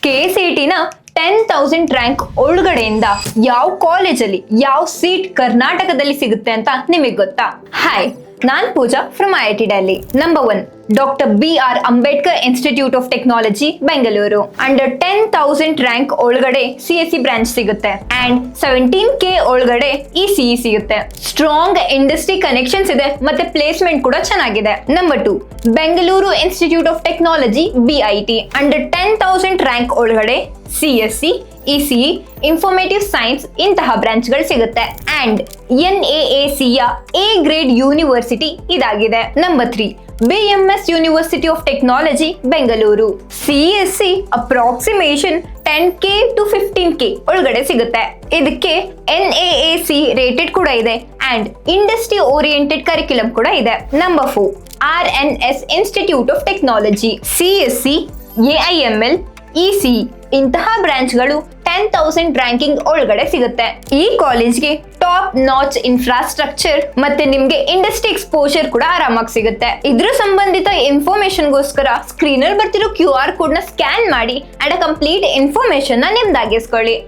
KCET-ನ 10,000 rank ಒಳಗಡೆಯಿಂದ ಯಾವ ಕಾಲೇಜಲ್ಲಿ ಯಾವ ಸೀಟ್ ಕರ್ನಾಟಕದಲ್ಲಿ ಸಿಗುತ್ತೆ ಅಂತ ನಿಮಗೆ ಗೊತ್ತಾ? ಹಾಯ್, ನಾನ್ Pooja from IIT Delhi. Number 1, doctor BR Ambedkar institute of technology, Bengaluru. Under 10,000 rank ಒಳಗಡೆ CSE ಬ್ರಾಂಚ್ ಸಿಗುತ್ತೆ ಅಂಡ್ 17K ಒಳಗಡೆ ECE ಸಿಗುತ್ತೆ. ಸ್ಟ್ರಾಂಗ್ ಇಂಡಸ್ಟ್ರಿ ಕನೆಕ್ಷನ್ಸ್ ಇದೆ ಮತ್ತೆ ಪ್ಲೇಸ್ಮೆಂಟ್ ಕೂಡ ಚೆನ್ನಾಗಿದೆ. Number 2, Bengaluru institute of technology BIT. Under 10,000 rank ಒಳಗಡೆ CSE, ECE, ಇನ್ಫಾರ್ಮೇಟಿವ್ ಸೈನ್ಸ್ ಇಂತಹ ಬ್ರಾಂಚ್ಗಳು ಸಿಗುತ್ತೆ ಅಂಡ್ NAACಯ A ಗ್ರೇಡ್ ಯೂನಿವರ್ಸಿಟಿ ಇದಾಗಿದೆ. Number 3, BMS university of technology, Bengaluru. CSE approximation 10K to 15K ಒಳಗಡೆ ಸಿಗುತ್ತೆ. ಇದಕ್ಕೆ NAAC ರೇಟೆಡ್ ಕೂಡ ಇದೆ ಅಂಡ್ ಇಂಡಸ್ಟ್ರಿ ಓರಿಯೆಂಟೆಡ್ ಕರಿಕ್ಯುಲಮ್ ಕೂಡ ಇದೆ. Number 4, RNS institute of technology. CSE, AIML, ECE ಇಂತಹ ಬ್ರಾಂಚ್ಗಳು 10,000 ರ್ಯಾಂಕಿಂಗ್ ಒಳಗಡೆ ಸಿಗುತ್ತೆ. ಈ ಕಾಲೇಜ್ಗೆ ಟಾಪ್ ನಾಚ್ ಇನ್ಫ್ರಾಸ್ಟ್ರಕ್ಚರ್ ಮತ್ತೆ ನಿಮ್ಗೆ ಇಂಡಸ್ಟ್ರಿ ಎಕ್ಸ್ಪೋಜರ್ ಕೂಡ ಆರಾಮಾಗಿ ಸಿಗುತ್ತೆ. ಇದ್ರ ಸಂಬಂಧಿತ ಇನ್ಫಾರ್ಮೇಶನ್ಗೋಸ್ಕರ ಸ್ಕ್ರೀನ್ ಅಲ್ಲಿ ಬರ್ತಿರೋ QR ಕೋಡ್ ನ ಸ್ಕ್ಯಾನ್ ಮಾಡಿ ಅಂಡ್ ಕಂಪ್ಲೀಟ್ ಇನ್ಫಾರ್ಮೇಶನ್ ನ ನಿಮ್ದಾಗಿಸ್ಕೊಳ್ಳಿ.